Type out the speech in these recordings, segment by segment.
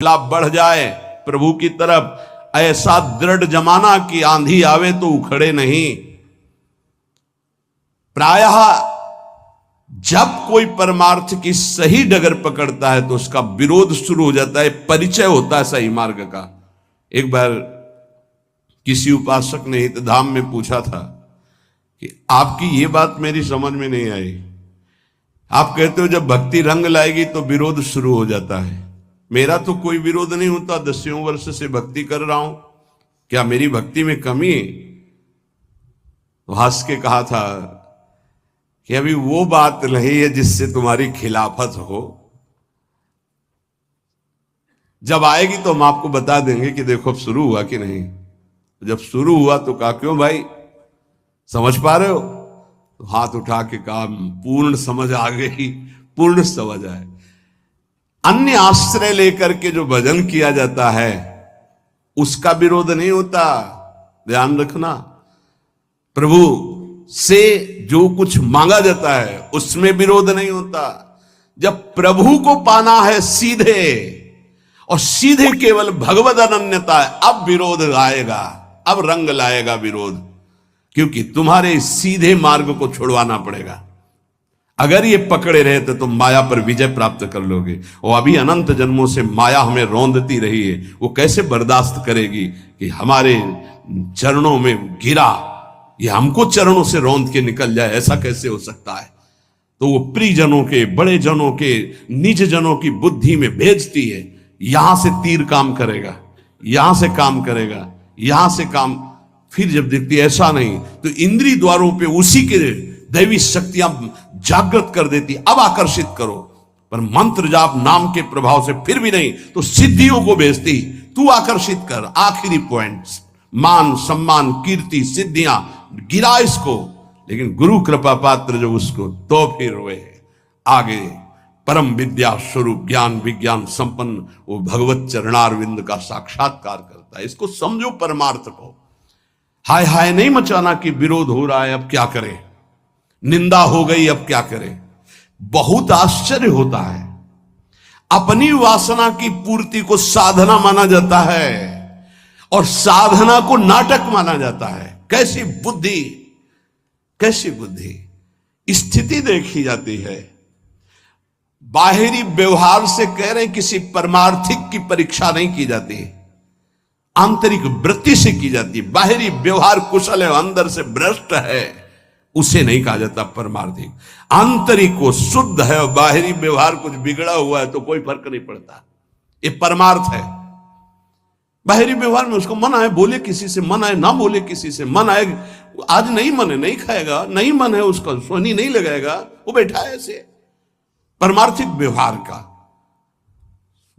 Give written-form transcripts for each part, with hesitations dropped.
काफिला बढ़ जाए प्रभु की तरफ, ऐसा दृढ़ जमाना कि आंधी आवे तो उखड़े नहीं। प्रायः जब कोई परमार्थ की सही डगर पकड़ता है तो उसका विरोध शुरू हो जाता है, परिचय होता है सही मार्ग का। एक बार किसी उपासक ने हितधाम में पूछा था कि आपकी ये बात मेरी समझ में नहीं आई, आप कहते हो जब भक्ति रंग लाएगी तो विरोध शुरू हो जाता है। मेरा तो कोई विरोध नहीं होता, 10 वर्ष से भक्ति कर रहा हूं, क्या मेरी भक्ति में कमी है? तो हंस के कहा था कि अभी वो बात नहीं है जिससे तुम्हारी खिलाफत हो, जब आएगी तो हम आपको बता देंगे कि देखो अब शुरू हुआ कि नहीं। जब शुरू हुआ तो कहा क्यों भाई, समझ पा रहे हो? तो हाथ उठा के कहा पूर्ण समझ आ गई, पूर्ण समझ आए। अन्य आश्रय लेकर के जो भजन किया जाता है उसका विरोध नहीं होता, ध्यान रखना। प्रभु से जो कुछ मांगा जाता है उसमें विरोध नहीं होता। जब प्रभु को पाना है सीधे और सीधे केवल भगवद अनन्यता है, अब विरोध आएगा, अब रंग लाएगा विरोध, क्योंकि तुम्हारे सीधे मार्ग को छुड़वाना पड़ेगा। अगर ये पकड़े रहे तो तुम माया पर विजय प्राप्त कर लोगे। और अभी अनंत जन्मों से माया हमें रौंदती रही है, वो कैसे बर्दाश्त करेगी कि हमारे चरणों में गिरा, ये हमको चरणों से रौंद के निकल जाए, ऐसा कैसे हो सकता है? तो वो प्रियजनों के, बड़े जनों के, निज जनों की बुद्धि में भेजती है, यहां से तीर काम करेगा, यहां से काम करेगा, यहां से काम। फिर जब देखती ऐसा नहीं तो इंद्रिय द्वारों पे उसी के दैवी शक्तियां जागृत कर देती, अब आकर्षित करो। पर मंत्र जाप नाम के प्रभाव से फिर भी नहीं तो सिद्धियों को भेजती, तू आकर्षित कर। आखिरी पॉइंट, मान सम्मान कीर्ति सिद्धियां, गिरा इसको। लेकिन गुरु कृपा पात्र जो उसको, तो फिर वे आगे परम विद्या स्वरूप ज्ञान विज्ञान संपन्न वो भगवत चरणारविंद का साक्षात्कार करता है। इसको समझो परमार्थ को। हाय हाय नहीं मचाना कि विरोध हो रहा है अब क्या करें, निंदा हो गई अब क्या करें। बहुत आश्चर्य होता है, अपनी वासना की पूर्ति को साधना माना जाता है और साधना को नाटक माना जाता है। कैसी बुद्धि, कैसी बुद्धि। स्थिति देखी जाती है, बाहरी व्यवहार से कह रहे किसी परमार्थिक की परीक्षा नहीं की जाती, आंतरिक वृत्ति से की जाती। बाहरी व्यवहार कुशल है, अंदर से भ्रष्ट है, उसे नहीं कहा जाता परमार्थिक। आंतरिक वो शुद्ध है और बाहरी व्यवहार कुछ बिगड़ा हुआ है तो कोई फर्क नहीं पड़ता, ये परमार्थ है। बाहरी व्यवहार में उसको मन आए बोले किसी से, मन आए ना बोले किसी से, मन आए आज नहीं मन है नहीं खाएगा, नहीं मन है उसका सोनी नहीं लगाएगा, वो बैठा है ऐसे। परमार्थिक व्यवहार का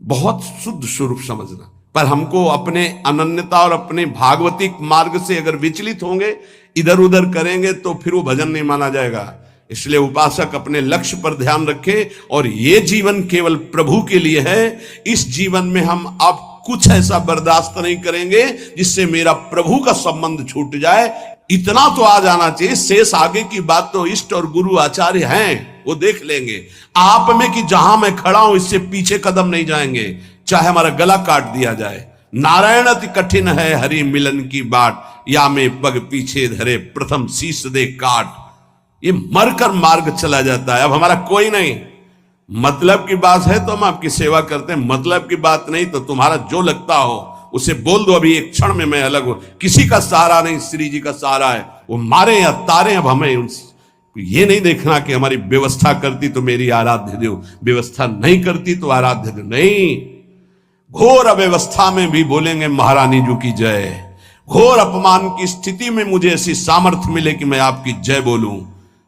बहुत शुद्ध स्वरूप समझना। पर हमको अपने अनन्यता और अपने भागवतिक मार्ग से अगर विचलित होंगे, इधर उधर करेंगे तो फिर वो भजन नहीं माना जाएगा। इसलिए उपासक अपने लक्ष्य पर ध्यान रखे और ये जीवन केवल प्रभु के लिए है। इस जीवन में हम अब कुछ ऐसा बर्दाश्त नहीं करेंगे जिससे मेरा प्रभु का संबंध छूट जाए। इतना तो आ जाना चाहिए, शेष आगे की बात तो इष्ट और गुरु आचार्य हैं, वो देख लेंगे। आप में कि जहां मैं खड़ा हूं इससे पीछे कदम नहीं जाएंगे, चाहे हमारा गला काट दिया जाए। नारायण अति कठिन है हरि मिलन की बाट, या में पग पीछे धरे प्रथम शीश दे काट। ये मरकर मार्ग चला जाता है, अब हमारा कोई नहीं। मतलब की बात है तो हम आपकी सेवा करते हैं, मतलब की बात नहीं तो तुम्हारा जो लगता हो उसे बोल दो, अभी एक क्षण में मैं अलग हूं। किसी का सहारा नहीं, श्री जी का सहारा है, वो मारे या तारे। अब हमें उनसे ये नहीं देखना कि हमारी व्यवस्था करती तो मेरी आराध्य दो, व्यवस्था नहीं करती तो आराध्य दो, नहीं। घोर अव्यवस्था में भी बोलेंगे महारानी जी की जय। घोर अपमान की स्थिति में मुझे ऐसी सामर्थ्य मिले कि मैं आपकी जय बोलूं।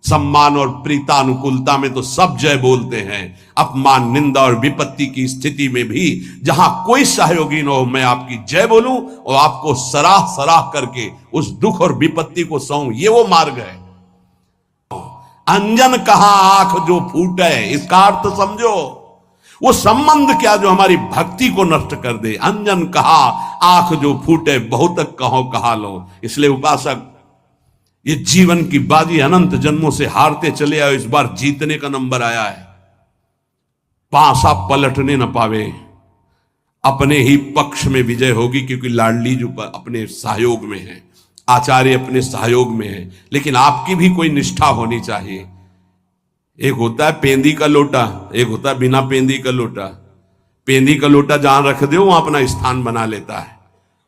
सम्मान और प्रीतानुकूलता में तो सब जय बोलते हैं, अपमान निंदा और विपत्ति की स्थिति में भी जहां कोई सहयोगी न हो मैं आपकी जय बोलूं और आपको सराह सराह करके उस दुख और विपत्ति को सहूं। ये वो मार्ग है। अंजन कहा आंख जो फूटे, इसका अर्थ समझो। वो संबंध क्या जो हमारी भक्ति को नष्ट कर दे। अंजन कहा आंख जो फूटे, बहुत कहो कहा लो। इसलिए उपासक ये जीवन की बाजी अनंत जन्मों से हारते चले आए, इस बार जीतने का नंबर आया है। पांसा पलटने न पावे, अपने ही पक्ष में विजय होगी, क्योंकि लाडली जो अपने सहयोग में है, आचार्य अपने सहयोग में है। लेकिन आपकी भी कोई निष्ठा होनी चाहिए। एक होता है पेंदी का लोटा, एक होता है बिना पेंदी का लोटा। पेंदी का लोटा जहां रख दो वहां अपना स्थान बना लेता है,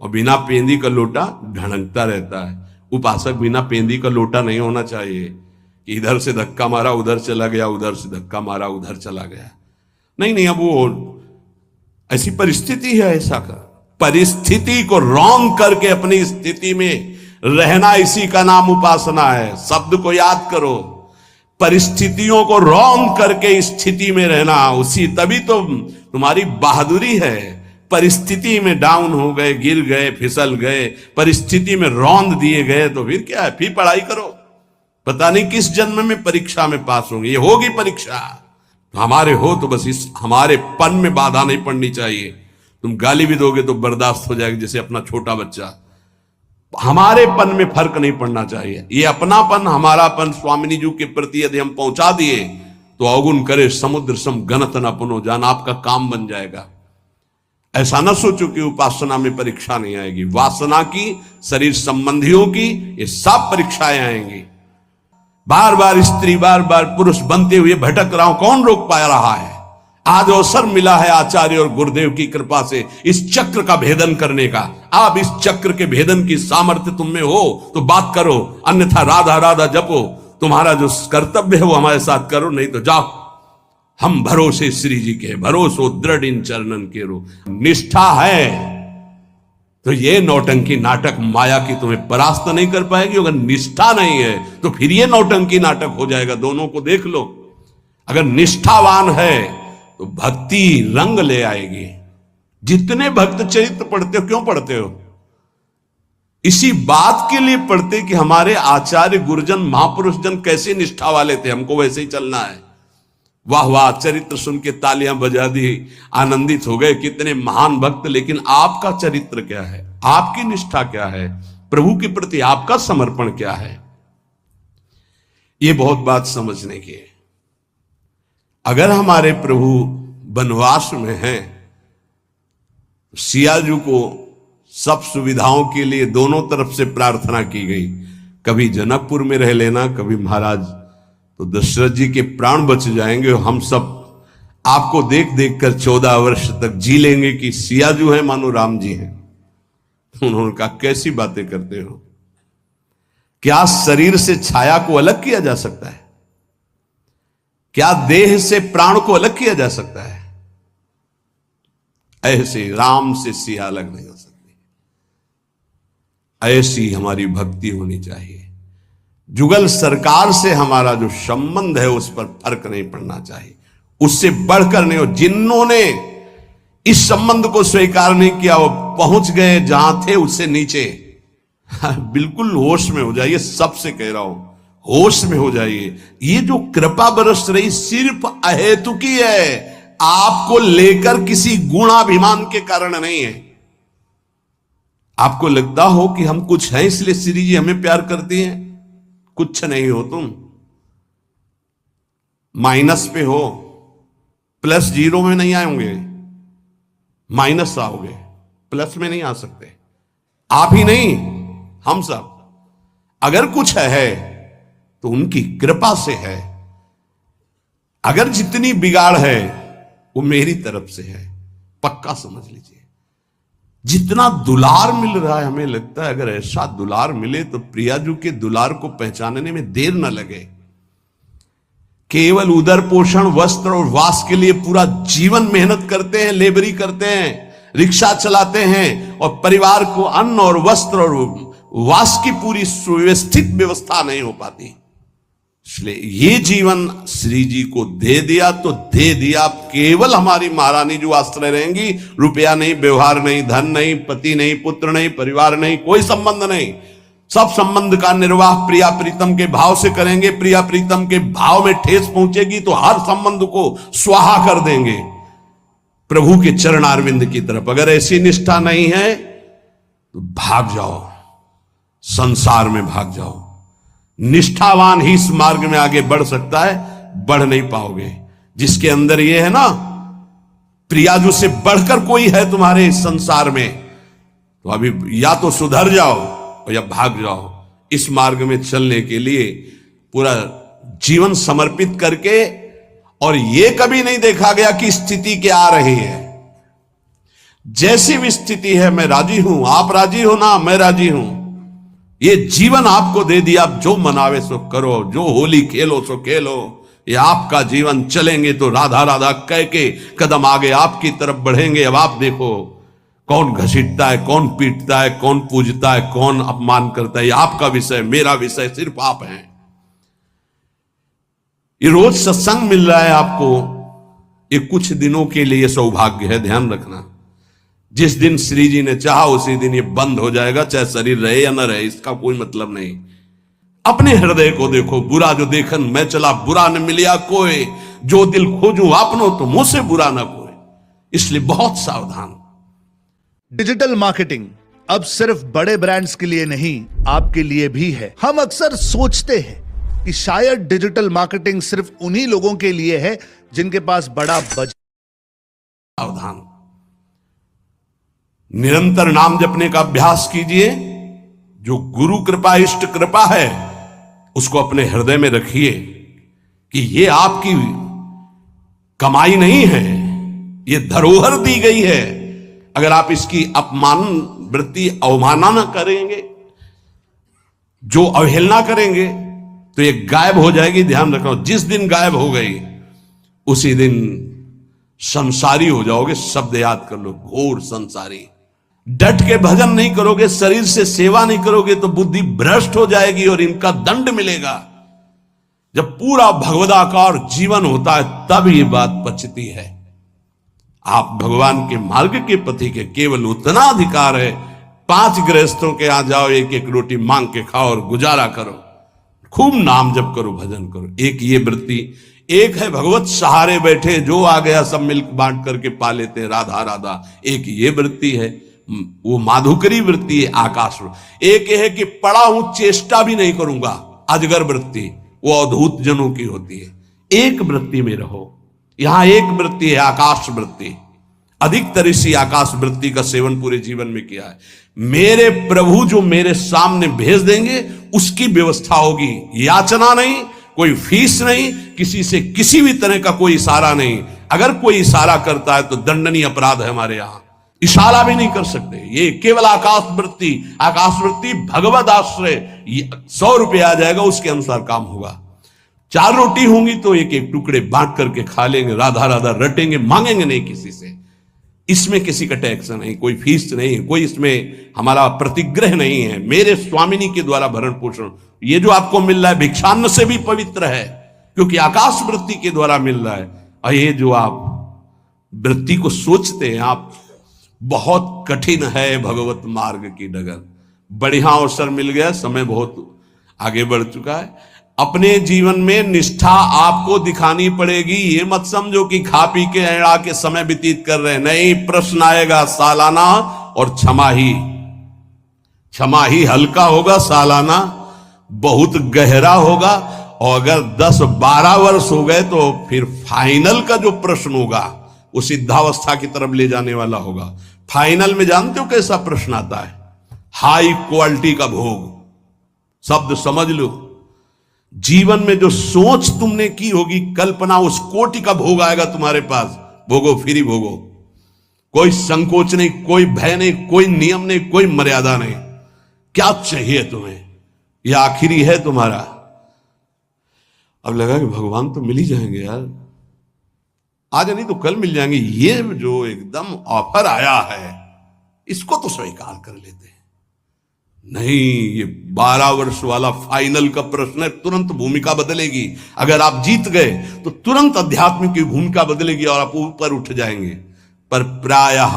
और बिना पेंदी का लोटा ढड़कता रहता है। उपासक बिना पेंदी का लोटा नहीं होना चाहिए कि इधर से धक्का मारा उधर चला गया, उधर से धक्का मारा उधर चला गया। नहीं नहीं, अब वो ऐसी परिस्थिति है। ऐसा का परिस्थिति को रॉन्ग करके अपनी स्थिति में रहना, इसी का नाम उपासना है। शब्द को याद करो, परिस्थितियों को रॉन्ग करके स्थिति में रहना, उसी तभी तो तुम्हारी बहादुरी है। परिस्थिति में डाउन हो गए, गिर गए, फिसल गए, परिस्थिति में रौंद दिए गए, तो फिर क्या है? फिर पढ़ाई करो, पता नहीं किस जन्म में परीक्षा में पास होंगे। ये होगी परीक्षा, तो हमारे हो तो बस इस हमारे पन में बाधा नहीं पड़नी चाहिए। तुम गाली भी दोगे तो बर्दाश्त हो जाएगी, जैसे अपना छोटा बच्चा। हमारे पन में फर्क नहीं पड़ना चाहिए। ये अपनापन, हमारापन स्वामिनी जी के प्रति यदि हम पहुंचा दिए तो अवगुण करे समुद्र सम गणत न पुनो जान, आपका काम बन जाएगा। ऐसा न सोचो कि उपासना में परीक्षा नहीं आएगी। वासना की, शरीर संबंधियों की, ये सब परीक्षाएं आएंगी। बार बार स्त्री, बार बार पुरुष बनते हुए भटक रहा हूं, कौन रोक पा रहा है? आज अवसर मिला है आचार्य और गुरुदेव की कृपा से इस चक्र का भेदन करने का। आप इस चक्र के भेदन की सामर्थ्य तुम में हो तो बात करो, अन्यथा राधा राधा जपो। तुम्हारा जो कर्तव्य है वो हमारे साथ करो, नहीं तो जाओ। हम भरोसे श्री जी के, भरोसो दृढ़ इन चरणन के रो। निष्ठा है तो ये नौटंकी नाटक माया की तुम्हें परास्त नहीं कर पाएगी। अगर निष्ठा नहीं है तो फिर ये नौटंकी नाटक हो जाएगा। दोनों को देख लो। अगर निष्ठावान है तो भक्ति रंग ले आएगी। जितने भक्त चरित्र पढ़ते हो, क्यों पढ़ते हो? इसी बात के लिए पढ़ते कि हमारे आचार्य गुरुजन महापुरुष जन कैसे निष्ठा वाले थे, हमको वैसे ही चलना है। वाह वाह, चरित्र सुन के तालियां बजा दी, आनंदित हो गए, कितने महान भक्त। लेकिन आपका चरित्र क्या है? आपकी निष्ठा क्या है? प्रभु के प्रति आपका समर्पण क्या है? ये बहुत बात समझने की है। अगर हमारे प्रभु वनवास में हैं, सियाजू को सब सुविधाओं के लिए दोनों तरफ से प्रार्थना की गई। कभी जनकपुर में रह लेना, कभी महाराज, तो दशरथ जी के प्राण बच जाएंगे। हम सब आपको देख देख कर 14 वर्ष तक जी लेंगे कि सियाजू है मानो राम जी हैं। उन्होंने कहा, कैसी बातें करते हो? क्या शरीर से छाया को अलग किया जा सकता है? क्या देह से प्राण को अलग किया जा सकता है? ऐसे राम से सिया अलग नहीं हो सकती। ऐसी हमारी भक्ति होनी चाहिए। जुगल सरकार से हमारा जो संबंध है उस पर फर्क नहीं पड़ना चाहिए, उससे बढ़कर नहीं हो। जिन्होंने इस संबंध को स्वीकार नहीं किया वो पहुंच गए जहां थे उससे नीचे। बिल्कुल होश में हो जाइए, सबसे कह रहा हूं, होश में हो जाइए। ये जो कृपा बरस रही सिर्फ अहेतुकी है, आपको लेकर किसी गुणाभिमान के कारण नहीं है। आपको लगता हो कि हम कुछ हैं इसलिए श्री जी हमें प्यार करती हैं, कुछ नहीं हो। तुम माइनस पे हो, प्लस जीरो में नहीं आएंगे, माइनस आओगे, प्लस में नहीं आ सकते। आप ही नहीं, हम सब। अगर कुछ है तो उनकी कृपा से है। अगर जितनी बिगाड़ है वो मेरी तरफ से है, पक्का समझ लीजिए। जितना दुलार मिल रहा है, हमें लगता है अगर ऐसा दुलार मिले तो प्रियाजू के दुलार को पहचानने में देर न लगे। केवल उदर पोषण, वस्त्र और वास के लिए पूरा जीवन मेहनत करते हैं, लेबरी करते हैं, रिक्शा चलाते हैं, और परिवार को अन्न और वस्त्र और वास की पूरी सुव्यवस्थित व्यवस्था नहीं हो पाती। इसलिए ये जीवन श्री जी को दे दिया तो दे दिया। केवल हमारी महारानी जो आश्रय रहेंगी, रुपया नहीं, व्यवहार नहीं, धन नहीं, पति नहीं, पुत्र नहीं, परिवार नहीं, कोई संबंध नहीं। सब संबंध का निर्वाह प्रिया प्रीतम के भाव से करेंगे। प्रिया प्रीतम के भाव में ठेस पहुंचेगी तो हर संबंध को स्वाहा कर देंगे प्रभु के चरणारविंद की तरफ। अगर ऐसी निष्ठा नहीं है तो भाग जाओ, संसार में भाग जाओ। निष्ठावान ही इस मार्ग में आगे बढ़ सकता है, बढ़ नहीं पाओगे। जिसके अंदर ये है ना, प्रियाजू से बढ़कर कोई है तुम्हारे इस संसार में, तो अभी या तो सुधर जाओ या भाग जाओ। इस मार्ग में चलने के लिए पूरा जीवन समर्पित करके, और यह कभी नहीं देखा गया कि स्थिति क्या आ रही है। जैसी भी स्थिति है मैं राजी हूं, आप राजी हो ना, मैं राजी हूं। ये जीवन आपको दे दिया, आप जो मनावे सो करो, जो होली खेलो सो खेलो, ये आपका जीवन। चलेंगे तो राधा राधा कह के कदम आगे आपकी तरफ बढ़ेंगे। अब आप देखो कौन घसीटता है, कौन पीटता है, कौन पूजता है, कौन अपमान करता है, ये आपका विषय, मेरा विषय सिर्फ आप हैं। ये रोज सत्संग मिल रहा है आपको, ये कुछ दिनों के लिए सौभाग्य है, ध्यान रखना। जिस दिन श्री जी ने चाहा उसी दिन ये बंद हो जाएगा, चाहे शरीर रहे या न रहे, इसका कोई मतलब नहीं। अपने हृदय को देखो, बुरा जो देखन मैं चला बुरा न मिलिया कोई, जो दिल खोजूं आपनो तो मुझसे बुरा ना कोई। इसलिए बहुत सावधान। डिजिटल मार्केटिंग अब सिर्फ बड़े ब्रांड्स के लिए नहीं, आपके लिए भी है। हम अक्सर सोचते हैं कि शायद डिजिटल मार्केटिंग सिर्फ उन्हीं लोगों के लिए है जिनके पास बड़ा बजट। सावधान। निरंतर नाम जपने का अभ्यास कीजिए। जो गुरु कृपा इष्ट कृपा है उसको अपने हृदय में रखिए कि ये आपकी कमाई नहीं है, ये धरोहर दी गई है। अगर आप इसकी अपमान वृत्ति अवमानना करेंगे, जो अवहेलना करेंगे, तो ये गायब हो जाएगी। ध्यान रखो, जिस दिन गायब हो गई उसी दिन संसारी हो जाओगे। शब्द याद कर लो, घोर संसारी। डट के भजन नहीं करोगे, शरीर से सेवा नहीं करोगे तो बुद्धि भ्रष्ट हो जाएगी और इनका दंड मिलेगा। जब पूरा भगवदाकार जीवन होता है तब ये बात पचती है। आप भगवान के मार्ग के पथी के केवल उतना अधिकार है, 5 गृहस्थों के यहां जाओ, एक एक रोटी मांग के खाओ और गुजारा करो, खूब नाम जप करो, भजन करो। एक ये वृत्ति। एक है भगवत सहारे बैठे, जो आ गया सब मिल्क बांट करके पा लेते हैं, राधा राधा। एक ये वृत्ति है, वो माधुकरी वृत्ति है, आकाश। एक है कि पड़ा हूं चेष्टा भी नहीं करूंगा, अजगर वृत्ति, वो अद्भुत जनों की होती है। एक वृत्ति में रहो। यहां एक वृत्ति है, आकाश वृत्ति। अधिकतर इसी आकाश वृत्ति का सेवन पूरे जीवन में किया है। मेरे प्रभु जो मेरे सामने भेज देंगे उसकी व्यवस्था होगी। याचना नहीं, कोई फीस नहीं, किसी से किसी भी तरह का कोई इशारा नहीं। अगर कोई इशारा करता है तो दंडनीय अपराध है हमारे यहां। इशारा भी नहीं कर सकते। ये केवल आकाश वृत्ति। आकाश वृत्ति भगवत आश्रय। 100 रुपये आ जाएगा, उसके अनुसार काम होगा। 4 रोटी होंगी तो एक एक टुकड़े बांट करके खा लेंगे, राधा राधा रटेंगे, मांगेंगे नहीं किसी से। इसमें किसी का टैक्स नहीं, कोई फीस नहीं, कोई इसमें हमारा प्रतिग्रह नहीं है। मेरे स्वामिनी के द्वारा भरण पोषण। ये जो आपको मिल रहा है भिक्षान्न से भी पवित्र है, क्योंकि आकाश वृत्ति के द्वारा मिल रहा है। और ये जो आप वृत्ति को सोचते हैं आप, बहुत कठिन है भगवत मार्ग की डगर। बढ़िया अवसर मिल गया, समय बहुत आगे बढ़ चुका है। अपने जीवन में निष्ठा आपको दिखानी पड़ेगी। ये मत समझो कि खा पी के एड़ा के समय व्यतीत कर रहे हैं। नहीं, प्रश्न आएगा सालाना, और क्षमा ही हल्का होगा, सालाना बहुत गहरा होगा। और अगर 10-12 वर्ष हो गए तो फिर फाइनल का जो प्रश्न होगा वो सिद्धावस्था की तरफ ले जाने वाला होगा। फाइनल में जानते हो कैसा प्रश्न आता है? हाई क्वालिटी का भोग। शब्द समझ लो। जीवन में जो सोच तुमने की होगी, कल्पना, उस कोटि का भोग आएगा तुम्हारे पास। भोगो, फ्री भोगो। कोई संकोच नहीं, कोई भय नहीं, कोई नियम नहीं, कोई मर्यादा नहीं। क्या चाहिए तुम्हें? यह आखिरी है तुम्हारा। अब लगा कि भगवान तो मिल ही जाएंगे यार, आज नहीं तो कल मिल जाएंगे। ये जो एकदम ऑफर आया है इसको तो स्वीकार कर लेते हैं। नहीं, ये 12 वर्ष वाला फाइनल का प्रश्न है। तुरंत भूमिका बदलेगी। अगर आप जीत गए तो तुरंत अध्यात्म की भूमिका बदलेगी और आप ऊपर उठ जाएंगे। पर प्रायः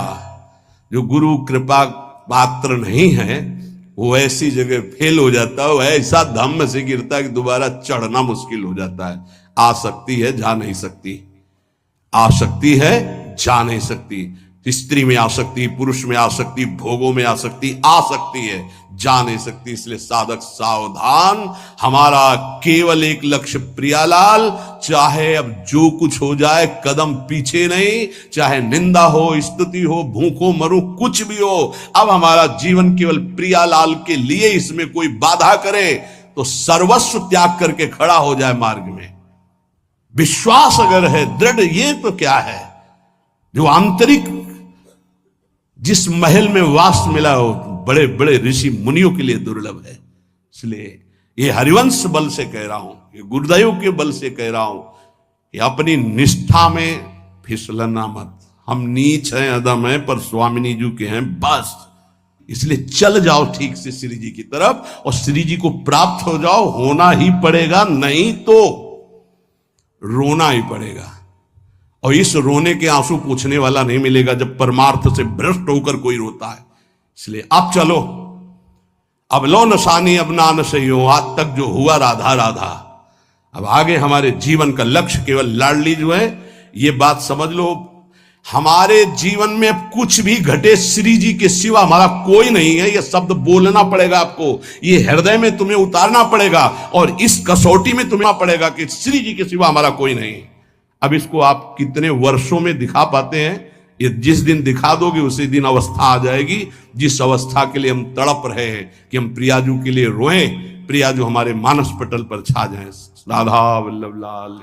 जो गुरु कृपा पात्र नहीं है वो ऐसी जगह फेल हो जाता है, ऐसा धम्म से गिरता है कि दोबारा चढ़ना मुश्किल हो जाता है। आ सकती है, जा नहीं सकती। आ सकती है, जा नहीं सकती। स्त्री में आसक्ति, पुरुष में आसक्ति, भोगों में आसक्ति आ सकती है, जा नहीं सकती। इसलिए साधक सावधान, हमारा केवल एक लक्ष्य प्रियालाल। चाहे अब जो कुछ हो जाए कदम पीछे नहीं, चाहे निंदा हो, स्तुति हो, भूखो मरूं, कुछ भी हो, अब हमारा जीवन केवल प्रियालाल के लिए। इसमें कोई बाधा करे तो सर्वस्व त्याग करके खड़ा हो जाए मार्ग में। विश्वास अगर है दृढ़, ये तो क्या है जो आंतरिक जिस महल में वास मिला हो बड़े बड़े ऋषि मुनियों के लिए दुर्लभ है। इसलिए ये हरिवंश बल से कह रहा हूं, ये गुरुदेव के बल से कह रहा हूं, ये अपनी निष्ठा में फिसलना मत। हम नीच हैं, अदम हैं, पर स्वामिनी जी के हैं बस। इसलिए चल जाओ ठीक से श्री जी की तरफ और श्री जी को प्राप्त हो जाओ। होना ही पड़ेगा, नहीं तो रोना ही पड़ेगा। और इस रोने के आंसू पूछने वाला नहीं मिलेगा जब परमार्थ से भ्रष्ट होकर कोई रोता है। इसलिए अब चलो, अब लो नशानी अब ना न सही हो। आज तक जो हुआ राधा राधा, अब आगे हमारे जीवन का लक्ष्य केवल लाडली जो है, ये बात समझ लो। हमारे जीवन में अब कुछ भी घटे, श्री जी के सिवा हमारा कोई नहीं है। यह शब्द बोलना पड़ेगा आपको, ये हृदय में तुम्हें उतारना पड़ेगा और इस कसौटी में तुम्हें पड़ेगा कि श्री जी के सिवा हमारा कोई नहीं। अब इसको आप कितने वर्षों में दिखा पाते हैं? ये जिस दिन दिखा दोगे उसी दिन अवस्था आ जाएगी जिस अवस्था के लिए हम तड़प रहे हैं कि हम प्रियाजू के लिए रोएं, प्रियाजू हमारे मानस पटल पर छा जाएं। राधा वल्लभ लाल।